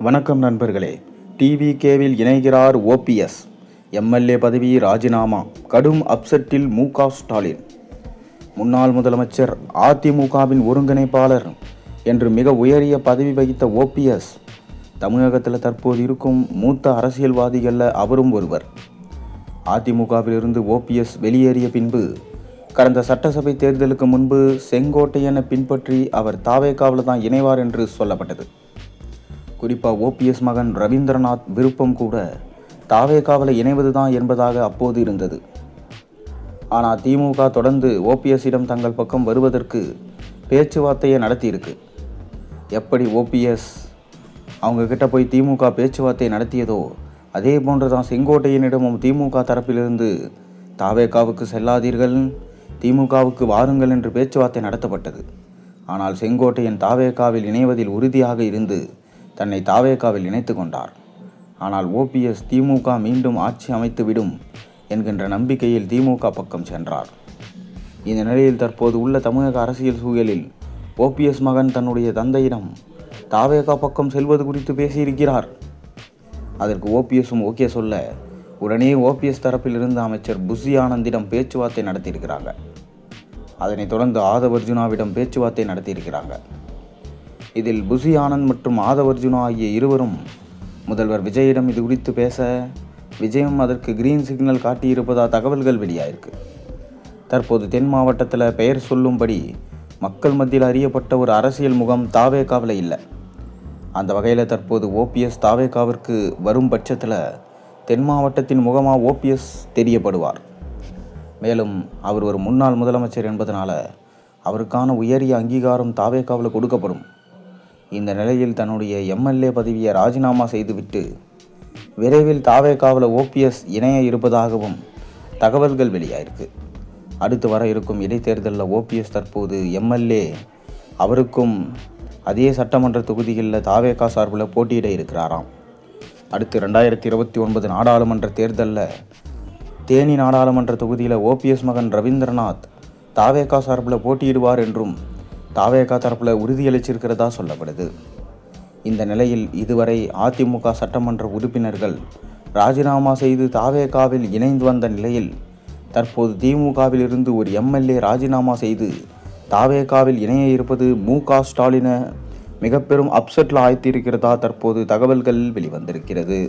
வணக்கம் நண்பர்களே. டிவிகேவில் இணைகிறார் ஓபிஎஸ். எம்எல்ஏ பதவி ராஜினாமா, கடும் அப்செட்டில் மு.க. ஸ்டாலின். முன்னாள் முதலமைச்சர், அதிமுகவின் ஒருங்கிணைப்பாளர் என்று மிக உயரிய பதவி வகித்த ஓபிஎஸ் தமிழகத்தில் தற்போது இருக்கும் மூத்த அரசியல்வாதிகளில் அவரும் ஒருவர். அதிமுகவிலிருந்து ஓபிஎஸ் வெளியேறிய பின்பு கடந்த சட்டசபை தேர்தலுக்கு முன்பு செங்கோட்டையனை பின்பற்றி அவர் தாவேகாவில் தான் இணைவார் என்று சொல்லப்பட்டது. குறிப்பாக ஓபிஎஸ் மகன் ரவீந்திரநாத் விருப்பம் கூட தாவேகாவில் இணைவது தான் என்பதாக அப்போது இருந்தது. ஆனால் திமுக தொடர்ந்து ஓபிஎஸ்ஸிடம் தங்கள் பக்கம் வருவதற்கு பேச்சுவார்த்தையை நடத்தியிருக்கு. எப்படி ஓபிஎஸ் அவங்க கிட்ட போய் திமுக பேச்சுவார்த்தை நடத்தியதோ அதே போன்று தான் செங்கோட்டையனிடமும் திமுக தரப்பிலிருந்து தாவேகாவுக்கு செல்லாதீர்கள், திமுகவுக்கு வாருங்கள் என்று பேச்சுவார்த்தை நடத்தப்பட்டது. ஆனால் செங்கோட்டையன் தாவேகாவில் இணைவதில் உறுதியாக இருந்து தன்னை தாவேகாவில் இணைத்து கொண்டார். ஆனால் ஓபிஎஸ் திமுக மீண்டும் ஆட்சி அமைத்துவிடும் என்கின்ற நம்பிக்கையில் திமுக பக்கம் சென்றார். இந்த நிலையில் தற்போது உள்ள தமிழக அரசியல் சூழலில் ஓபிஎஸ் மகன் தன்னுடைய தந்தையிடம் தாவேகா பக்கம் செல்வது குறித்து பேசியிருக்கிறார். அதற்கு ஓபிஎஸும் ஓகே சொல்ல உடனே ஓபிஎஸ் தரப்பிலிருந்து அமைச்சர் புஷி ஆனந்திடம் பேச்சுவார்த்தை நடத்தியிருக்கிறாங்க. அதனைத் தொடர்ந்து ஆதவர்ஜுனாவிடம் பேச்சுவார்த்தை நடத்தியிருக்கிறாங்க. இதில் புஷி ஆனந்த் மற்றும் ஆதவர்ஜுனா ஆகிய இருவரும் முதல்வர் விஜயிடம் இது குறித்து பேச விஜயும் அதற்கு கிரீன் சிக்னல் காட்டியிருப்பதா தகவல்கள் வெளியாயிருக்கு. தற்போது தென் மாவட்டத்தில் பெயர் சொல்லும்படி மக்கள் மத்தியில் அறியப்பட்ட ஒரு அரசியல் முகம் தாவேகாவில் இல்லை. அந்த வகையில் தற்போது ஓபிஎஸ் தாவேகாவிற்கு வரும் பட்சத்தில் தென் மாவட்டத்தின் முகமாக ஓபிஎஸ் தெரியப்படுவார். மேலும் அவர் ஒரு முன்னாள் முதலமைச்சர் என்பதனால அவருக்கான உயரிய அங்கீகாரம் தாவேகாவில் கொடுக்கப்படும். இந்த நிலையில் தன்னுடைய எம்எல்ஏ பதவியை ராஜினாமா செய்துவிட்டு விரைவில் தாவேகாவில் ஓபிஎஸ் இணைய இருப்பதாகவும் தகவல்கள் வெளியாயிருக்கு. அடுத்து வர இருக்கும் இடைத்தேர்தலில் ஓபிஎஸ் தற்போது எம்எல்ஏ, அவருக்கும் அதே சட்டமன்ற தொகுதிகளில் தாவேகா சார்பில் போட்டியிட இருக்கிறாராம். அடுத்து 2029 நாடாளுமன்ற தேர்தலில் தேனி நாடாளுமன்ற தொகுதியில் ஓபிஎஸ் மகன் ரவீந்திரநாத் தாவேகா சார்பில் போட்டியிடுவார் என்றும் தாவேகா தரப்பில் உறுதியளிச்சிருக்கிறதா சொல்லப்படுது. இந்த நிலையில் இதுவரை அதிமுக சட்டமன்ற உறுப்பினர்கள் ராஜினாமா செய்து தாவேகாவில் இணைந்து வந்த நிலையில் தற்போது திமுகவில் இருந்து ஒரு எம்எல்ஏ ராஜினாமா செய்து தாவேகாவில் இணைய இருப்பது மு.க. ஸ்டாலினை மிக பெரும் அப்செட்டில் ஆழ்த்தியிருக்கிறதா தற்போது தகவல்கள் வெளிவந்திருக்கிறது.